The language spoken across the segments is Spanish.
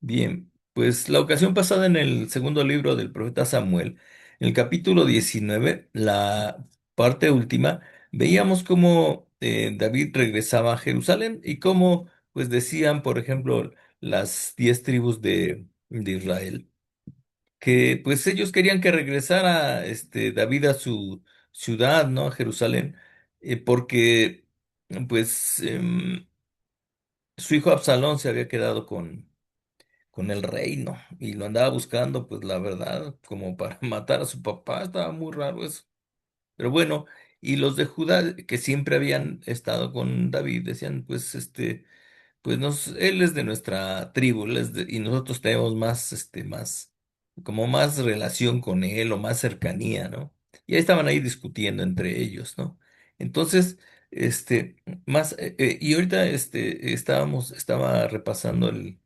Bien, pues la ocasión pasada en el segundo libro del profeta Samuel, en el capítulo 19, la parte última, veíamos cómo David regresaba a Jerusalén y cómo, pues decían, por ejemplo, las 10 tribus de Israel, que pues ellos querían que regresara David a su ciudad, ¿no? A Jerusalén, porque pues su hijo Absalón se había quedado con el reino y lo andaba buscando, pues la verdad, como para matar a su papá, estaba muy raro eso. Pero bueno, y los de Judá, que siempre habían estado con David, decían, pues él es de nuestra tribu, y nosotros tenemos más, como más relación con él o más cercanía, ¿no? Y ahí estaban ahí discutiendo entre ellos, ¿no? Entonces, y ahorita, estaba repasando el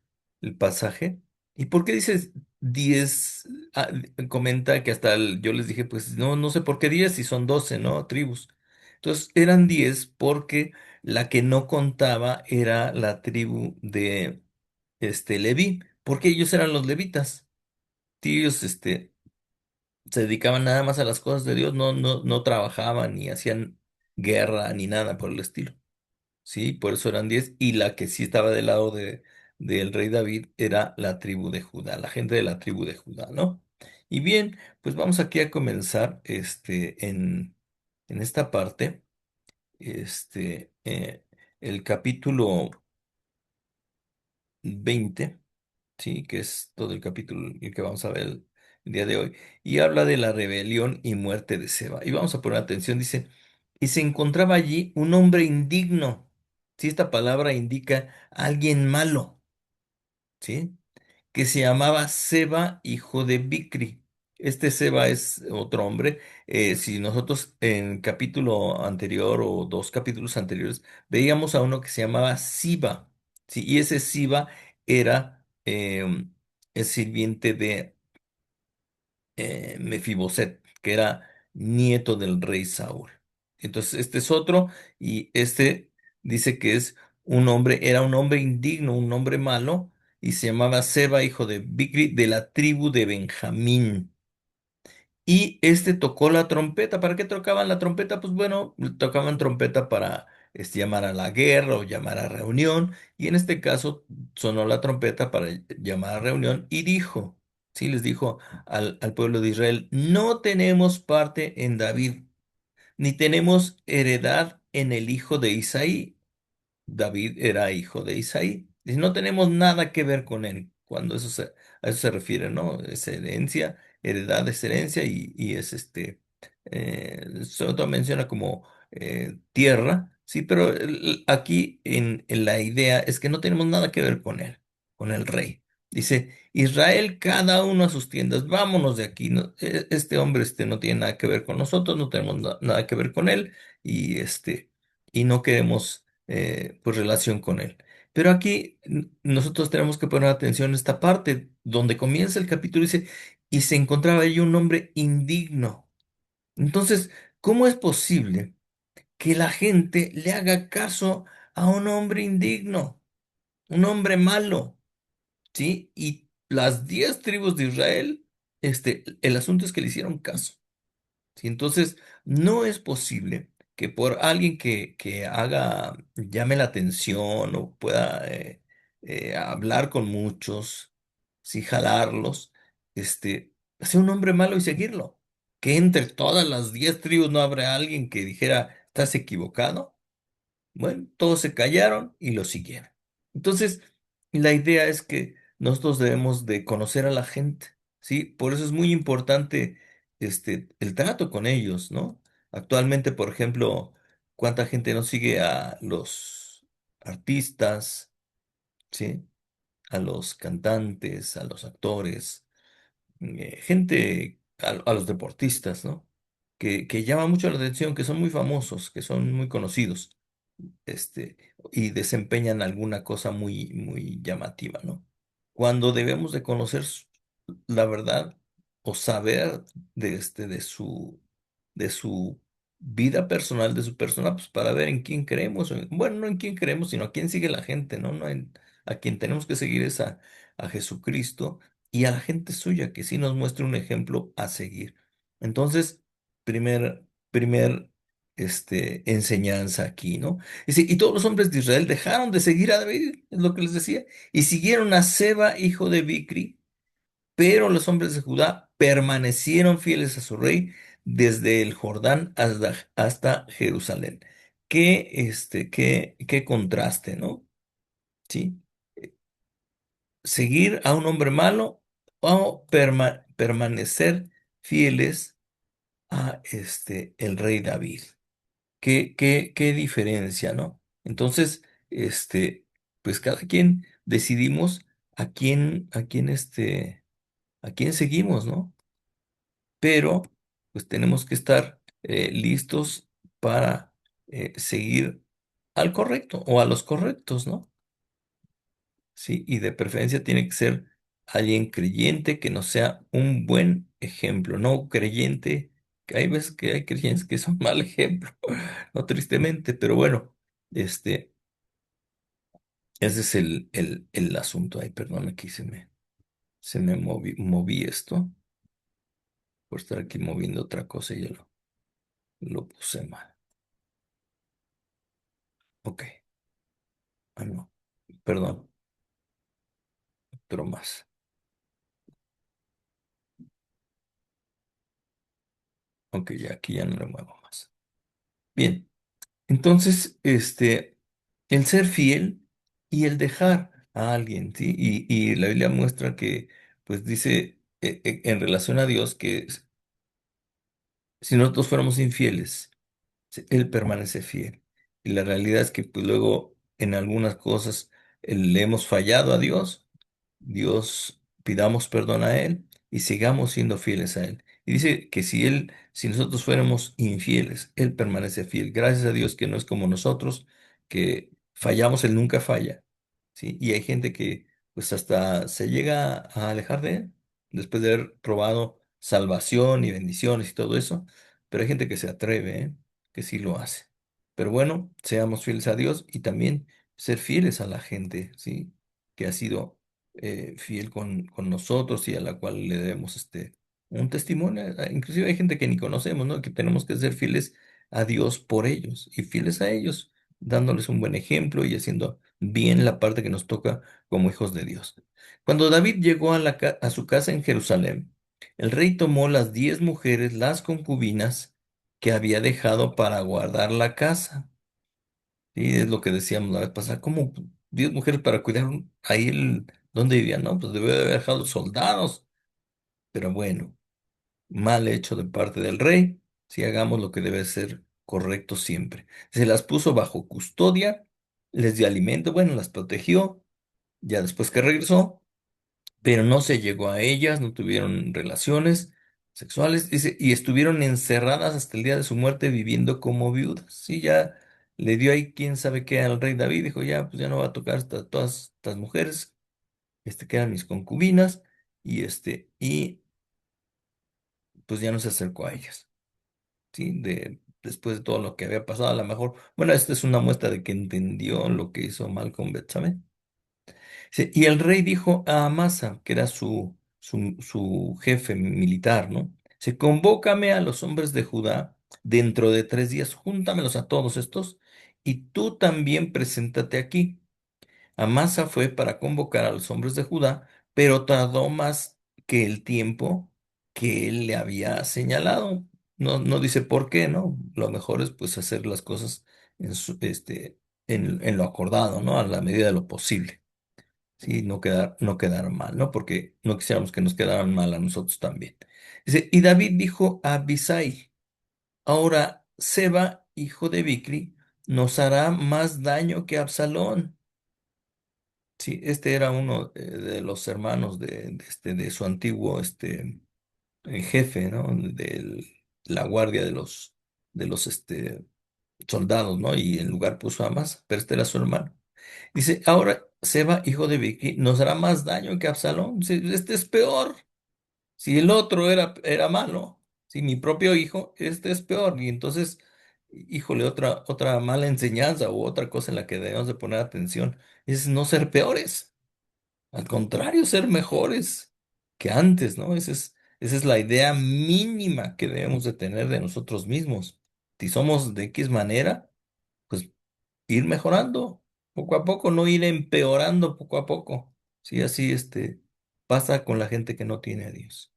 pasaje. ¿Y por qué dices 10? Comenta que yo les dije, pues no sé por qué 10 si son 12, ¿no? Tribus. Entonces, eran 10 porque la que no contaba era la tribu de Leví, porque ellos eran los levitas. Sí, ellos se dedicaban nada más a las cosas de Dios, no trabajaban ni hacían guerra ni nada por el estilo. Sí, por eso eran 10. Y la que sí estaba del lado del rey David era la tribu de Judá, la gente de la tribu de Judá, ¿no? Y bien, pues vamos aquí a comenzar en esta parte, el capítulo 20, sí, que es todo el capítulo el que vamos a ver el día de hoy, y habla de la rebelión y muerte de Seba. Y vamos a poner atención, dice, y se encontraba allí un hombre indigno. Si esta palabra indica alguien malo, ¿sí? Que se llamaba Seba, hijo de Bicri. Este Seba es otro hombre. Si nosotros en capítulo anterior o dos capítulos anteriores veíamos a uno que se llamaba Siba, ¿sí? Y ese Siba era el sirviente de Mefiboset, que era nieto del rey Saúl. Entonces, este es otro, y este dice que es era un hombre indigno, un hombre malo, y se llamaba Seba, hijo de Bicri, de la tribu de Benjamín. Y este tocó la trompeta. ¿Para qué tocaban la trompeta? Pues bueno, tocaban trompeta para llamar a la guerra o llamar a reunión. Y en este caso sonó la trompeta para llamar a reunión y dijo, sí, les dijo al pueblo de Israel, no tenemos parte en David, ni tenemos heredad en el hijo de Isaí. David era hijo de Isaí. Dice, no tenemos nada que ver con él, cuando a eso se refiere, ¿no? Es herencia, heredad es herencia y es sobre todo menciona como tierra, sí, pero aquí en la idea es que no tenemos nada que ver con él, con el rey. Dice, Israel, cada uno a sus tiendas, vámonos de aquí. Este hombre no tiene nada que ver con nosotros, no tenemos nada que ver con él y, y no queremos pues relación con él. Pero aquí nosotros tenemos que poner atención en esta parte donde comienza el capítulo, dice, y se encontraba allí un hombre indigno. Entonces, ¿cómo es posible que la gente le haga caso a un hombre indigno, un hombre malo? ¿Sí? Y las 10 tribus de Israel, el asunto es que le hicieron caso. ¿Sí? Entonces, no es posible que por alguien que llame la atención o pueda hablar con muchos, sí, jalarlos, sea un hombre malo y seguirlo. Que entre todas las 10 tribus no habrá alguien que dijera, estás equivocado. Bueno, todos se callaron y lo siguieron. Entonces, la idea es que nosotros debemos de conocer a la gente, ¿sí? Por eso es muy importante el trato con ellos, ¿no? Actualmente, por ejemplo, ¿cuánta gente no sigue a los artistas, ¿sí? A los cantantes, a los actores, a los deportistas, ¿no? Que llama mucho la atención, que son muy famosos, que son muy conocidos este, y desempeñan alguna cosa muy llamativa, ¿no? Cuando debemos de conocer la verdad o saber de su vida personal, de su persona, pues para ver en quién creemos, bueno, no en quién creemos, sino a quién sigue la gente, ¿no? a quien tenemos que seguir es a Jesucristo y a la gente suya, que sí nos muestre un ejemplo a seguir. Entonces, primer enseñanza aquí, ¿no? Dice, y todos los hombres de Israel dejaron de seguir a David, es lo que les decía, y siguieron a Seba, hijo de Bicri, pero los hombres de Judá permanecieron fieles a su rey desde el Jordán hasta Jerusalén. Qué contraste, ¿no? Sí. Seguir a un hombre malo o permanecer fieles a el rey David. Qué diferencia, ¿no? Entonces, pues cada quien decidimos a quién seguimos, ¿no? Pero pues tenemos que estar listos para seguir al correcto o a los correctos, ¿no? Sí, y de preferencia tiene que ser alguien creyente que nos sea un buen ejemplo, no creyente, que hay veces que hay creyentes que son mal ejemplo, no tristemente, pero bueno, este, ese es el asunto. Ay, perdón, aquí se me moví esto por estar aquí moviendo otra cosa y ya lo puse mal. Ok, ah, no, perdón, otro más. Ok, ya aquí ya no le muevo más. Bien. Entonces, el ser fiel y el dejar a alguien, ¿sí? Y la Biblia muestra que, pues dice en relación a Dios que si nosotros fuéramos infieles, Él permanece fiel. Y la realidad es que pues luego en algunas cosas le hemos fallado a Dios. Dios, pidamos perdón a Él y sigamos siendo fieles a Él. Y dice que si nosotros fuéramos infieles, Él permanece fiel. Gracias a Dios que no es como nosotros, que fallamos, Él nunca falla. ¿Sí? Y hay gente que pues hasta se llega a alejar de Él después de haber probado salvación y bendiciones y todo eso. Pero hay gente que se atreve, ¿eh? Que sí lo hace. Pero bueno, seamos fieles a Dios y también ser fieles a la gente, ¿sí? Que ha sido fiel con nosotros y a la cual le debemos un testimonio. Inclusive hay gente que ni conocemos, ¿no? Que tenemos que ser fieles a Dios por ellos y fieles a ellos, dándoles un buen ejemplo y haciendo bien la parte que nos toca como hijos de Dios. Cuando David llegó a su casa en Jerusalén, el rey tomó las 10 mujeres, las concubinas, que había dejado para guardar la casa. Y es lo que decíamos la vez pasada, como 10 mujeres para cuidar ahí donde vivían, ¿no? Pues debe de haber dejado soldados. Pero bueno, mal hecho de parte del rey, si hagamos lo que debe ser correcto siempre. Se las puso bajo custodia, les dio alimento, bueno, las protegió, ya después que regresó pero no se llegó a ellas, no tuvieron relaciones sexuales, dice, y estuvieron encerradas hasta el día de su muerte viviendo como viudas. Sí, ya le dio ahí quién sabe qué al rey David, dijo, ya, pues ya no va a tocar todas estas mujeres, que eran mis concubinas, y pues ya no se acercó a ellas, ¿sí? Después de todo lo que había pasado, a lo mejor, bueno, esta es una muestra de que entendió lo que hizo mal con Betsabé. Sí, y el rey dijo a Amasa, que era su jefe militar, ¿no? Se convócame a los hombres de Judá dentro de 3 días, júntamelos a todos estos, y tú también preséntate aquí. Amasa fue para convocar a los hombres de Judá, pero tardó más que el tiempo que él le había señalado. No, no dice por qué, ¿no? Lo mejor es pues hacer las cosas en lo acordado, ¿no? A la medida de lo posible. Sí, no quedar mal, ¿no? Porque no quisiéramos que nos quedaran mal a nosotros también. Dice, y David dijo a Abisai, ahora Seba, hijo de Bicri, nos hará más daño que Absalón. Sí, este era uno de los hermanos de su antiguo jefe, ¿no? De la guardia de los soldados, ¿no? Y en lugar puso a más, pero este era su hermano. Dice, ahora Seba, hijo de Vicky, nos hará más daño que Absalón. Dice, este es peor. Si el otro era malo, si mi propio hijo, este es peor. Y entonces, híjole, otra mala enseñanza o otra cosa en la que debemos de poner atención es no ser peores. Al contrario, ser mejores que antes, ¿no? Esa es la idea mínima que debemos de tener de nosotros mismos. Si somos de X manera, pues ir mejorando poco a poco, no ir empeorando poco a poco. Sí, así pasa con la gente que no tiene a Dios.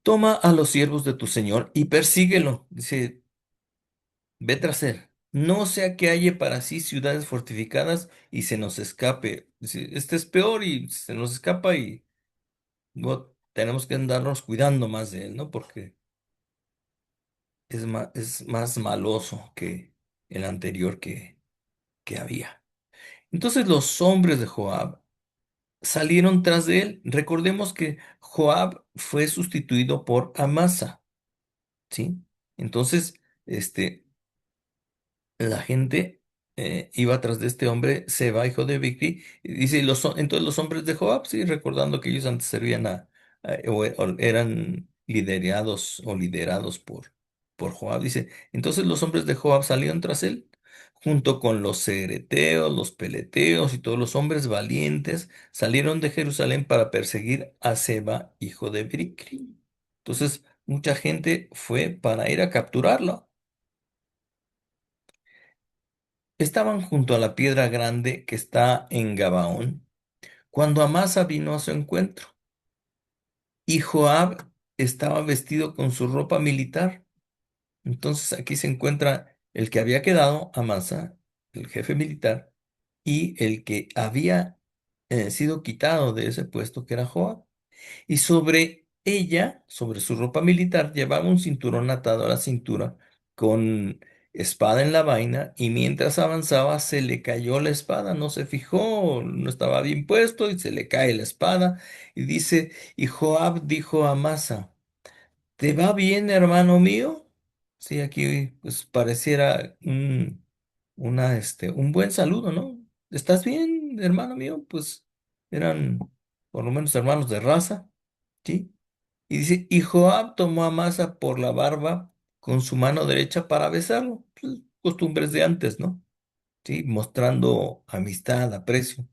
Toma a los siervos de tu Señor y persíguelo. Dice, ve tras él. No sea que haya para sí ciudades fortificadas y se nos escape. Dice, este es peor y se nos escapa y luego tenemos que andarnos cuidando más de él, ¿no? Porque es más maloso que el anterior que había. Entonces los hombres de Joab salieron tras de él. Recordemos que Joab fue sustituido por Amasa, ¿sí? Entonces, este, la gente iba tras de este hombre, Seba, hijo de Bicri, y dice, entonces los hombres de Joab, sí, recordando que ellos antes servían o eran liderados por Joab, dice, entonces los hombres de Joab salieron tras él, junto con los cereteos, los peleteos y todos los hombres valientes, salieron de Jerusalén para perseguir a Seba, hijo de Bicri. Entonces, mucha gente fue para ir a capturarlo. Estaban junto a la piedra grande que está en Gabaón, cuando Amasa vino a su encuentro, y Joab estaba vestido con su ropa militar. Entonces aquí se encuentra el que había quedado, Amasa, el jefe militar, y el que había sido quitado de ese puesto, que era Joab. Y sobre ella, sobre su ropa militar, llevaba un cinturón atado a la cintura con espada en la vaina y mientras avanzaba se le cayó la espada, no se fijó, no estaba bien puesto y se le cae la espada y dice, y Joab dijo a Amasa, ¿te va bien, hermano mío? Sí, aquí pues pareciera un buen saludo, ¿no? ¿Estás bien, hermano mío? Pues eran por lo menos hermanos de raza. ¿Sí? Y dice, y Joab tomó a Amasa por la barba con su mano derecha para besarlo. Pues, costumbres de antes, ¿no? Sí, mostrando amistad, aprecio.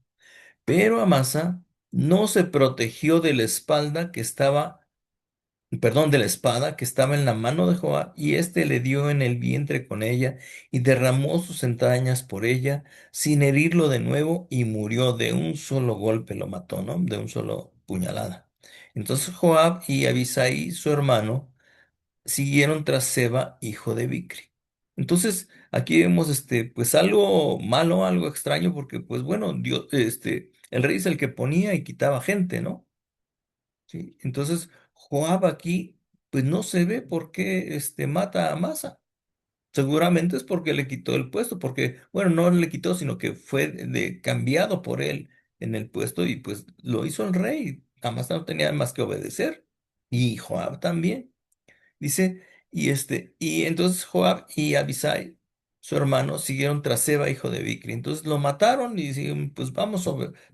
Pero Amasa no se protegió de la espalda que estaba, perdón, de la espada que estaba en la mano de Joab, y éste le dio en el vientre con ella, y derramó sus entrañas por ella, sin herirlo de nuevo, y murió de un solo golpe, lo mató, ¿no? De un solo puñalada. Entonces Joab y Abisai, su hermano, siguieron tras Seba, hijo de Bicri. Entonces, aquí vemos pues algo malo, algo extraño, porque, pues bueno, Dios, el rey es el que ponía y quitaba gente, ¿no? Sí. Entonces, Joab aquí, pues no se ve por qué mata a Amasa. Seguramente es porque le quitó el puesto, porque, bueno, no le quitó, sino que fue cambiado por él en el puesto y pues lo hizo el rey. Amasa no tenía más que obedecer. Y Joab también. Dice, y entonces Joab y Abisai, su hermano, siguieron tras Seba, hijo de Bicri. Entonces lo mataron y dijeron, pues vamos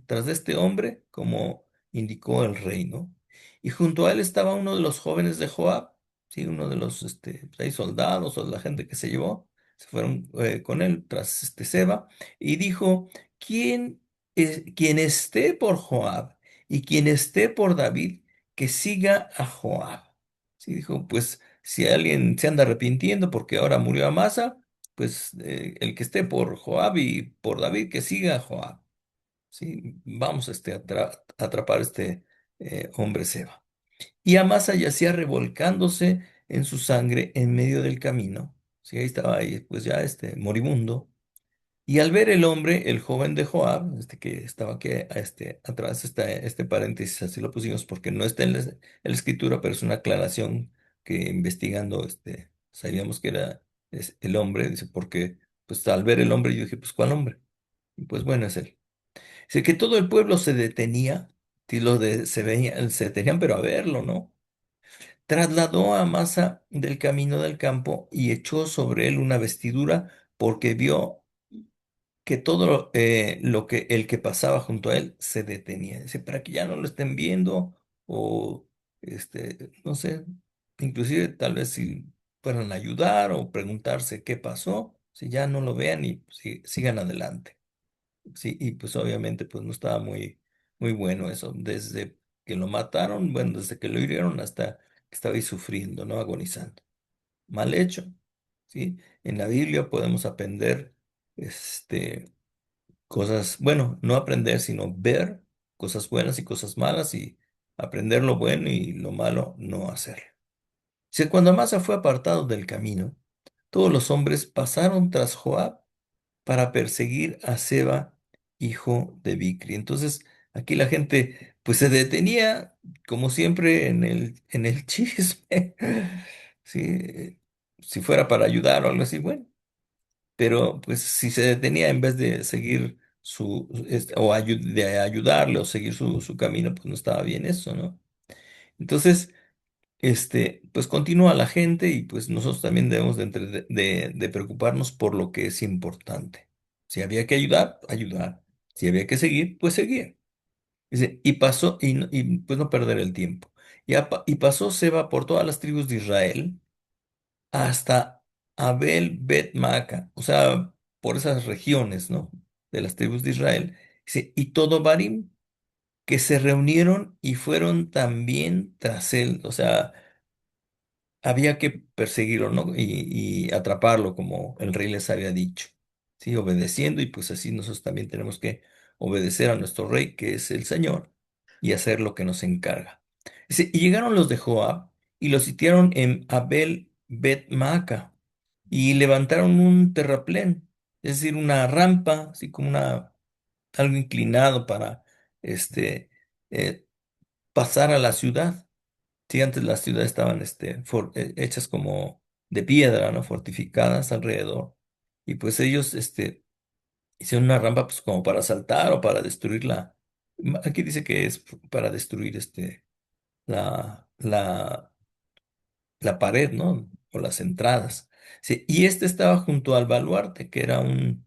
tras de este hombre, como indicó el rey, ¿no? Y junto a él estaba uno de los jóvenes de Joab, sí, uno de los pues, ahí soldados o la gente que se llevó, se fueron con él tras Seba, y dijo, quien esté por Joab y quien esté por David, que siga a Joab. Sí, dijo, pues si alguien se anda arrepintiendo porque ahora murió Amasa, pues el que esté por Joab y por David, que siga a Joab. Sí, vamos a atrapar a este hombre Seba. Y Amasa yacía revolcándose en su sangre en medio del camino. Sí, ahí estaba ahí, pues ya moribundo. Y al ver el hombre, el joven de Joab, que estaba aquí atrás, está este paréntesis, así lo pusimos porque no está en la escritura, pero es una aclaración que investigando, sabíamos que es el hombre, dice, porque pues al ver el hombre yo dije, pues ¿cuál hombre? Y pues bueno, es él. Dice que todo el pueblo se detenía, y se detenían, pero a verlo, ¿no? Trasladó a Amasa del camino del campo y echó sobre él una vestidura porque vio que todo lo que el que pasaba junto a él se detenía. Dice, para que ya no lo estén viendo o no sé, inclusive tal vez si fueran a ayudar o preguntarse qué pasó, si ya no lo vean y pues, sigan adelante. Sí, y pues obviamente pues no estaba muy bueno eso, desde que lo mataron, bueno, desde que lo hirieron hasta que estaba ahí sufriendo, ¿no? Agonizando. Mal hecho, ¿sí? En la Biblia podemos aprender, cosas, bueno, no aprender, sino ver cosas buenas y cosas malas y aprender lo bueno y lo malo no hacerlo. Si cuando Amasa fue apartado del camino, todos los hombres pasaron tras Joab para perseguir a Seba, hijo de Bicri. Entonces, aquí la gente pues se detenía, como siempre, en el chisme. Sí, si fuera para ayudar o algo así, bueno, pero pues si se detenía en vez de seguir de ayudarle o seguir su camino, pues no estaba bien eso, ¿no? Entonces, pues continúa la gente y pues nosotros también debemos de preocuparnos por lo que es importante. Si había que ayudar, ayudar. Si había que seguir, pues seguir. Dice, y pasó, y pues no perder el tiempo. Y pasó Seba por todas las tribus de Israel hasta Abel Bet Maaca, o sea, por esas regiones, ¿no? De las tribus de Israel. Dice, y todo Barim, que se reunieron y fueron también tras él, o sea, había que perseguirlo, ¿no? Y atraparlo, como el rey les había dicho. Sí, obedeciendo, y pues así nosotros también tenemos que obedecer a nuestro rey, que es el Señor, y hacer lo que nos encarga. Dice, y llegaron los de Joab y los sitiaron en Abel Bet Maaca y levantaron un terraplén, es decir, una rampa, así como algo inclinado para este, eh, pasar a la ciudad. Sí, antes las ciudades estaban hechas como de piedra, ¿no? Fortificadas alrededor. Y pues ellos hicieron una rampa pues, como para saltar o para destruirla. Aquí dice que es para destruir la la pared, ¿no? O las entradas. Sí, y este estaba junto al baluarte, que era un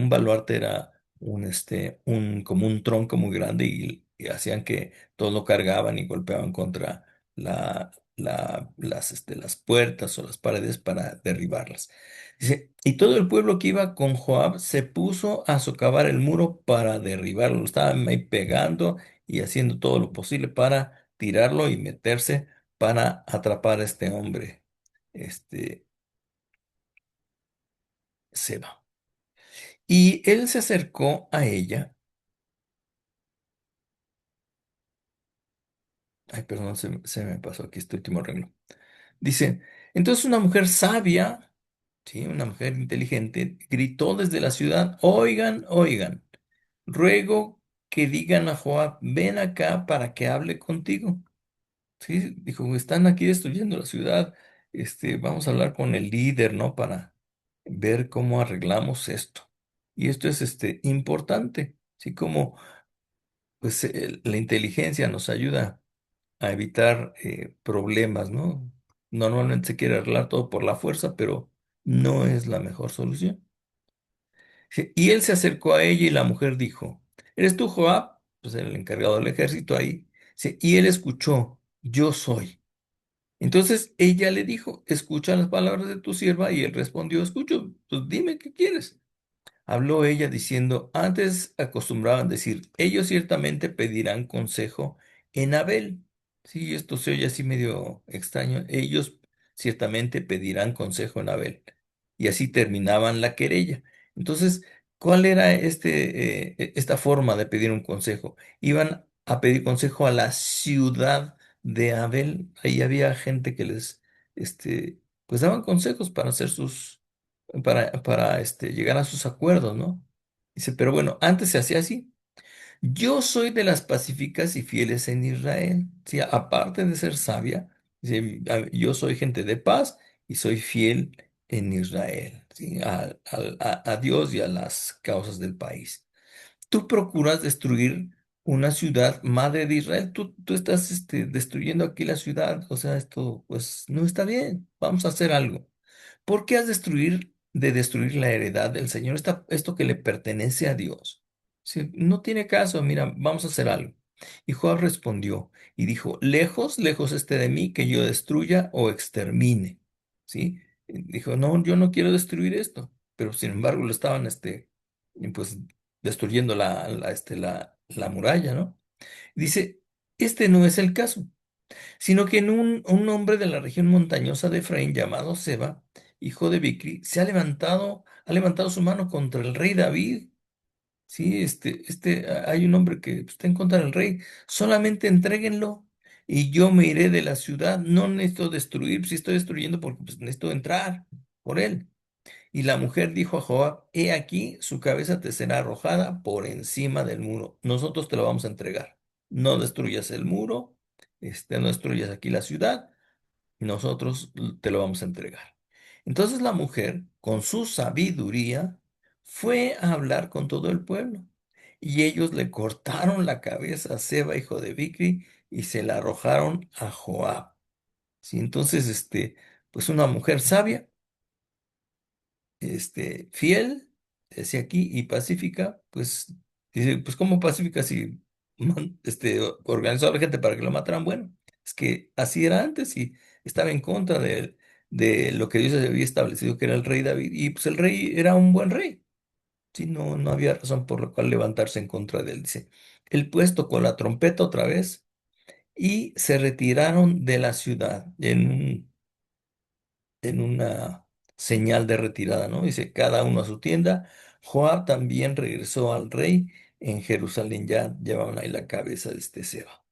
baluarte era como un tronco muy grande y hacían que todo lo cargaban y golpeaban contra las puertas o las paredes para derribarlas. Dice, y todo el pueblo que iba con Joab se puso a socavar el muro para derribarlo. Lo estaban ahí pegando y haciendo todo lo posible para tirarlo y meterse para atrapar a este hombre, este Seba. Y él se acercó a ella. Ay, perdón, se me pasó aquí este último arreglo. Dice, entonces una mujer sabia, sí, una mujer inteligente, gritó desde la ciudad, oigan, oigan, ruego que digan a Joab, ven acá para que hable contigo. Sí, dijo, están aquí destruyendo la ciudad. Vamos a hablar con el líder, ¿no? Para ver cómo arreglamos esto. Y esto es importante, así como pues la inteligencia nos ayuda a evitar problemas, ¿no? Normalmente se quiere arreglar todo por la fuerza, pero no es la mejor solución. Sí, y él se acercó a ella y la mujer dijo, ¿eres tú, Joab? Pues el encargado del ejército ahí. Sí, y él escuchó, yo soy. Entonces ella le dijo, escucha las palabras de tu sierva, y él respondió, escucho, pues dime qué quieres. Habló ella diciendo, antes acostumbraban decir, ellos ciertamente pedirán consejo en Abel. Sí, esto se oye así medio extraño. Ellos ciertamente pedirán consejo en Abel. Y así terminaban la querella. Entonces, ¿cuál era esta forma de pedir un consejo? Iban a pedir consejo a la ciudad de Abel. Ahí había gente que pues daban consejos para hacer para llegar a sus acuerdos, ¿no? Dice, pero bueno, antes se hacía así. Yo soy de las pacíficas y fieles en Israel. Sí, aparte de ser sabia, dice, yo soy gente de paz y soy fiel en Israel, ¿sí? A Dios y a las causas del país. Tú procuras destruir una ciudad madre de Israel. Tú estás destruyendo aquí la ciudad. O sea, esto pues no está bien. Vamos a hacer algo. ¿Por qué has de destruir la heredad del Señor, esto que le pertenece a Dios? Si no tiene caso, mira, vamos a hacer algo. Y Joab respondió y dijo, lejos, lejos esté de mí que yo destruya o extermine. ¿sí? Dijo, no, yo no quiero destruir esto, pero sin embargo lo estaban, pues, destruyendo la muralla, ¿no? Dice, este no es el caso, sino que un hombre de la región montañosa de Efraín llamado Seba, hijo de Bicri, ha levantado su mano contra el rey David. Sí, hay un hombre que está en contra del rey. Solamente entréguenlo y yo me iré de la ciudad. No necesito destruir, si estoy destruyendo porque pues, necesito entrar por él. Y la mujer dijo a Joab, he aquí, su cabeza te será arrojada por encima del muro. Nosotros te lo vamos a entregar. No destruyas el muro, no destruyas aquí la ciudad, nosotros te lo vamos a entregar. Entonces la mujer, con su sabiduría, fue a hablar con todo el pueblo. Y ellos le cortaron la cabeza a Seba, hijo de Bicri, y se la arrojaron a Joab. Sí, entonces, pues una mujer sabia, fiel, decía aquí, y pacífica, pues, dice, pues ¿cómo pacífica si organizó a la gente para que lo mataran? Bueno, es que así era antes y estaba en contra de lo que Dios había establecido que era el rey David, y pues el rey era un buen rey, sí, no, no había razón por la cual levantarse en contra de él, dice. Él pues tocó la trompeta otra vez y se retiraron de la ciudad en una señal de retirada, ¿no? Dice, cada uno a su tienda. Joab también regresó al rey en Jerusalén, ya llevaban ahí la cabeza de este Seba.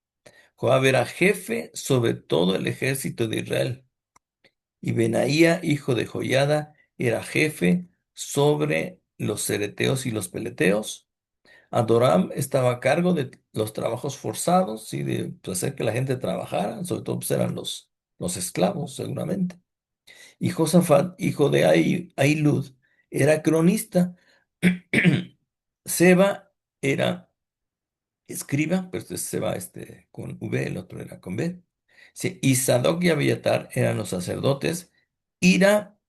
Joab era jefe sobre todo el ejército de Israel, y Benaía, hijo de Joiada, era jefe sobre los cereteos y los peleteos. Adoram estaba a cargo de los trabajos forzados, ¿sí? De pues, hacer que la gente trabajara, sobre todo pues, eran los esclavos, seguramente. Y Josafat, hijo de Ahilud, era cronista. Seba era escriba, pero este Seba con V, el otro era con B. Sí, y Sadoc y Abiatar eran los sacerdotes. Ira,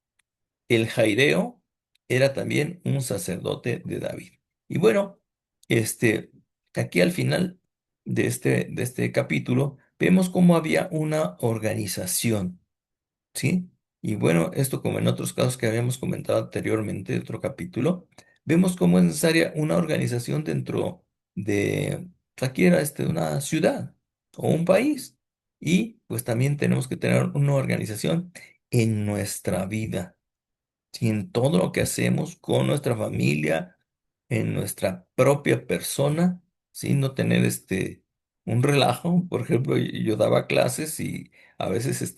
el Jaireo, era también un sacerdote de David. Y bueno, aquí al final de este capítulo, vemos cómo había una organización. ¿Sí? Y bueno, esto como en otros casos que habíamos comentado anteriormente, de otro capítulo, vemos cómo es necesaria una organización dentro de, aquí era una ciudad o un país. Y pues también tenemos que tener una organización en nuestra vida, ¿sí? En todo lo que hacemos con nuestra familia, en nuestra propia persona, ¿sí? No tener un relajo. Por ejemplo, yo daba clases y a veces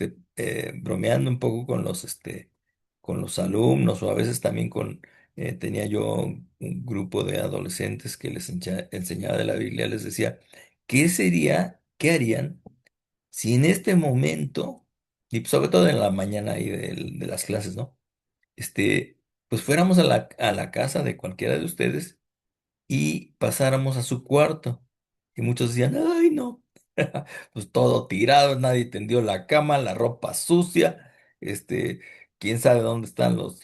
bromeando un poco con los alumnos o a veces también tenía yo un grupo de adolescentes que les enseñaba de la Biblia, les decía, qué harían si en este momento, y sobre todo en la mañana ahí de las clases, ¿no? este, pues fuéramos a la casa de cualquiera de ustedes y pasáramos a su cuarto? Y muchos decían, ay, no, pues todo tirado, nadie tendió la cama, la ropa sucia, quién sabe dónde están los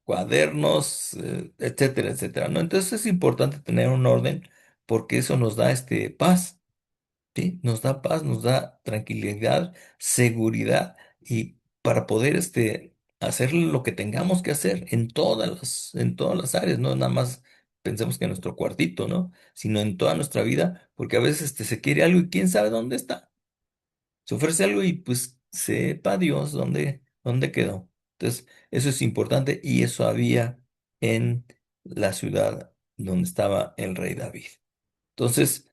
cuadernos, etcétera, etcétera, ¿no? Entonces es importante tener un orden porque eso nos da paz. ¿Sí? Nos da paz, nos da tranquilidad, seguridad y para poder hacer lo que tengamos que hacer en todas las áreas, no nada más pensemos que en nuestro cuartito, ¿no? Sino en toda nuestra vida, porque a veces se quiere algo y quién sabe dónde está. Se ofrece algo y pues sepa Dios dónde quedó. Entonces, eso es importante y eso había en la ciudad donde estaba el rey David. Entonces,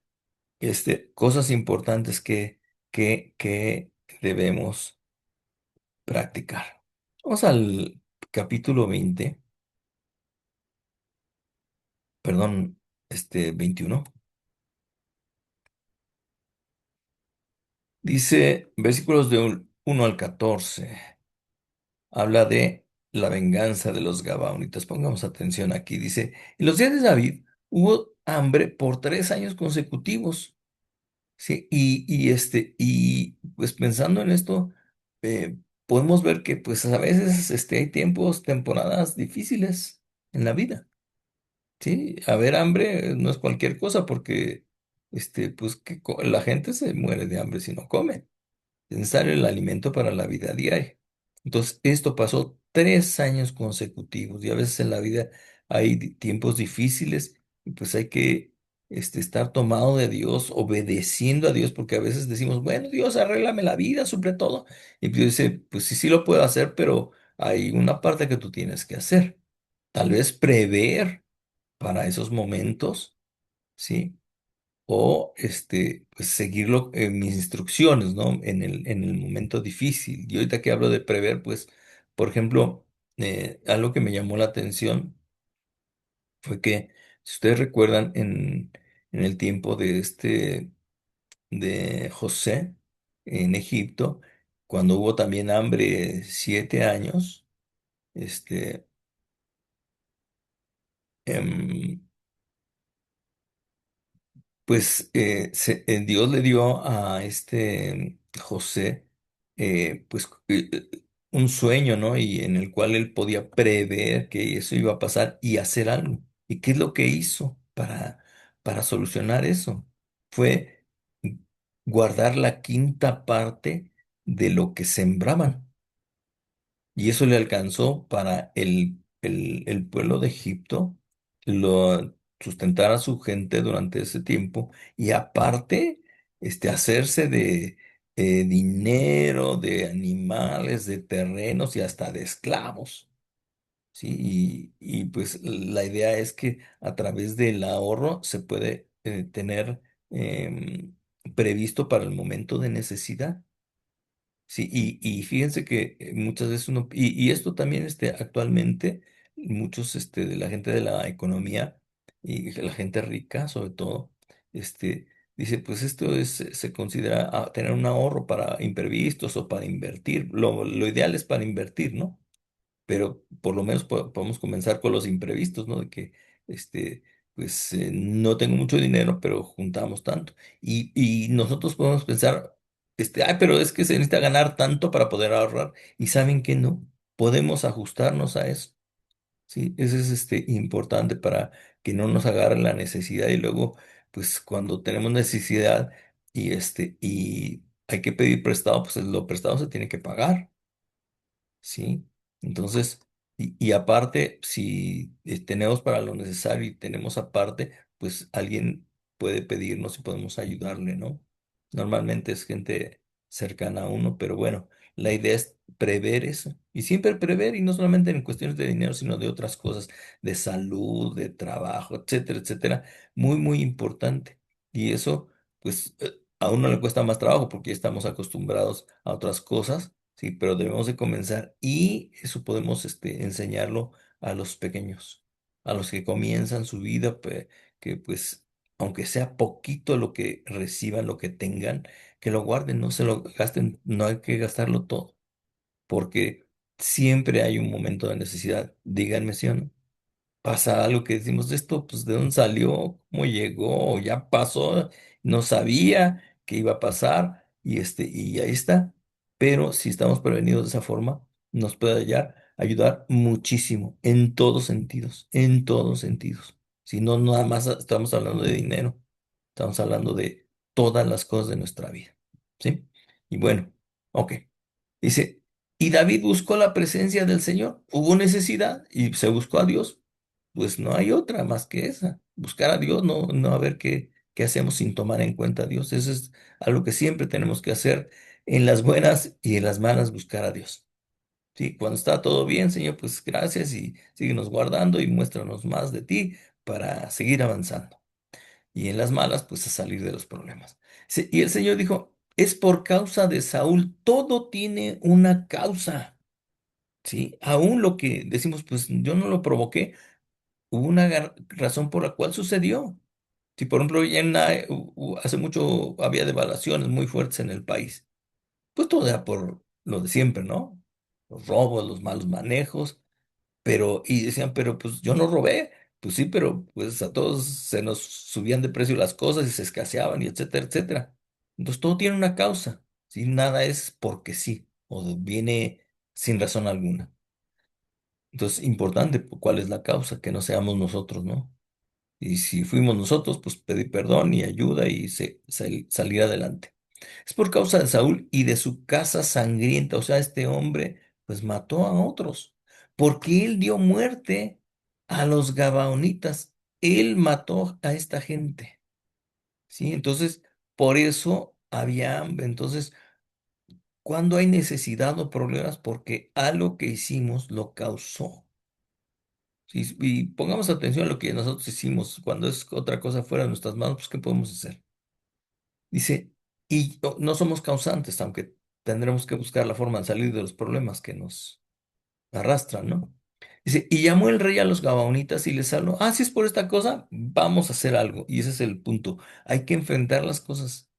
cosas importantes que debemos practicar. Vamos al capítulo 20, perdón, 21. Dice, versículos de 1 al 14, habla de la venganza de los Gabaonitas. Pongamos atención aquí. Dice, en los días de David hubo hambre por 3 años consecutivos. Sí, y pues pensando en esto, podemos ver que pues a veces hay temporadas difíciles en la vida, ¿sí? Haber hambre no es cualquier cosa porque pues la gente se muere de hambre si no come. Es necesario el alimento para la vida diaria. Entonces, esto pasó 3 años consecutivos y a veces en la vida hay tiempos difíciles y pues hay que estar tomado de Dios, obedeciendo a Dios, porque a veces decimos, bueno, Dios, arréglame la vida, sobre todo. Y Dios dice, pues sí, sí lo puedo hacer, pero hay una parte que tú tienes que hacer. Tal vez prever para esos momentos, ¿sí? O pues seguirlo en mis instrucciones, ¿no? En el momento difícil. Y ahorita que hablo de prever, pues, por ejemplo, algo que me llamó la atención fue que, si ustedes recuerdan, en el tiempo de José en Egipto, cuando hubo también hambre 7 años, este, em, pues Dios le dio a José pues un sueño, ¿no? Y en el cual él podía prever que eso iba a pasar y hacer algo. ¿Y qué es lo que hizo para solucionar eso? Fue guardar la quinta parte de lo que sembraban. Y eso le alcanzó para el pueblo de Egipto, lo sustentar a su gente durante ese tiempo y aparte, hacerse de dinero, de animales, de terrenos y hasta de esclavos, ¿sí? Y pues la idea es que a través del ahorro se puede tener previsto para el momento de necesidad. Sí, y fíjense que muchas veces y esto también actualmente, muchos de la gente de la economía y la gente rica sobre todo, este, dice, pues esto se considera tener un ahorro para imprevistos o para invertir. Lo ideal es para invertir, ¿no? Pero por lo menos podemos comenzar con los imprevistos, ¿no? De que, pues no tengo mucho dinero, pero juntamos tanto. Y nosotros podemos pensar, ay, pero es que se necesita ganar tanto para poder ahorrar. Y saben que no, podemos ajustarnos a eso, ¿sí? Eso es importante para que no nos agarre la necesidad y luego, pues cuando tenemos necesidad y hay que pedir prestado, pues lo prestado se tiene que pagar. ¿Sí? Entonces, y aparte, si tenemos para lo necesario y tenemos aparte, pues alguien puede pedirnos y podemos ayudarle, ¿no? Normalmente es gente cercana a uno, pero bueno, la idea es prever eso. Y siempre prever, y no solamente en cuestiones de dinero, sino de otras cosas, de salud, de trabajo, etcétera, etcétera. Muy, muy importante. Y eso, pues, a uno le cuesta más trabajo porque ya estamos acostumbrados a otras cosas. Sí, pero debemos de comenzar y eso podemos enseñarlo a los pequeños, a los que comienzan su vida, que pues, aunque sea poquito lo que reciban, lo que tengan, que lo guarden, no se lo gasten, no hay que gastarlo todo, porque siempre hay un momento de necesidad, díganme si o no pasa algo que decimos, esto, pues, ¿de dónde salió? ¿Cómo llegó? Ya pasó, no sabía que iba a pasar y ahí está. Pero si estamos prevenidos de esa forma, nos puede ayudar muchísimo, en todos sentidos, en todos sentidos. Si no, nada más estamos hablando de dinero, estamos hablando de todas las cosas de nuestra vida, ¿sí? Y bueno, ok. Dice, y David buscó la presencia del Señor. Hubo necesidad y se buscó a Dios. Pues no hay otra más que esa. Buscar a Dios, no, no a ver qué hacemos sin tomar en cuenta a Dios. Eso es algo que siempre tenemos que hacer en las buenas y en las malas, buscar a Dios. Sí, cuando está todo bien, Señor, pues gracias y síguenos guardando y muéstranos más de ti para seguir avanzando. Y en las malas, pues a salir de los problemas. Sí, y el Señor dijo, es por causa de Saúl, todo tiene una causa. ¿Sí? Aún lo que decimos, pues yo no lo provoqué, hubo una razón por la cual sucedió. Si por ejemplo ya hace mucho había devaluaciones muy fuertes en el país, pues todo era por lo de siempre, ¿no? Los robos, los malos manejos, y decían, pero pues yo no robé. Pues sí, pero pues a todos se nos subían de precio las cosas y se escaseaban y etcétera, etcétera. Entonces todo tiene una causa, ¿sí? Nada es porque sí, o viene sin razón alguna. Entonces, importante, ¿cuál es la causa? Que no seamos nosotros, ¿no? Y si fuimos nosotros, pues pedir perdón y ayuda y salir adelante. Es por causa de Saúl y de su casa sangrienta. O sea, este hombre pues mató a otros, porque él dio muerte a los gabaonitas. Él mató a esta gente, ¿sí? Entonces, por eso había hambre. Entonces, cuando hay necesidad o problemas, porque algo que hicimos lo causó. ¿Sí? Y pongamos atención a lo que nosotros hicimos. Cuando es otra cosa fuera de nuestras manos, pues, ¿qué podemos hacer? Dice, y no somos causantes, aunque tendremos que buscar la forma de salir de los problemas que nos arrastran, ¿no? Dice, y llamó el rey a los gabaonitas y les habló, si es por esta cosa, vamos a hacer algo. Y ese es el punto. Hay que enfrentar las cosas.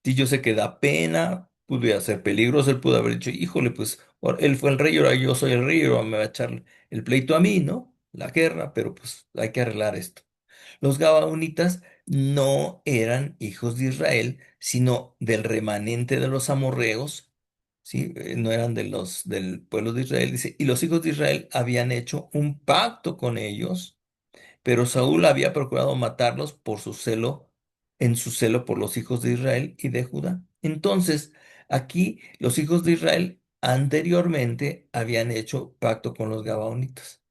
Si yo sé que da pena, pude ser peligroso, él pudo haber dicho, híjole, pues él fue el rey, ahora yo soy el rey, ahora me va a echar el pleito a mí, ¿no? La guerra, pero pues hay que arreglar esto. Los gabaonitas no eran hijos de Israel, sino del remanente de los amorreos, ¿sí? No eran del pueblo de Israel, dice, y los hijos de Israel habían hecho un pacto con ellos, pero Saúl había procurado matarlos por su celo, en su celo por los hijos de Israel y de Judá. Entonces, aquí los hijos de Israel anteriormente habían hecho pacto con los gabaonitas.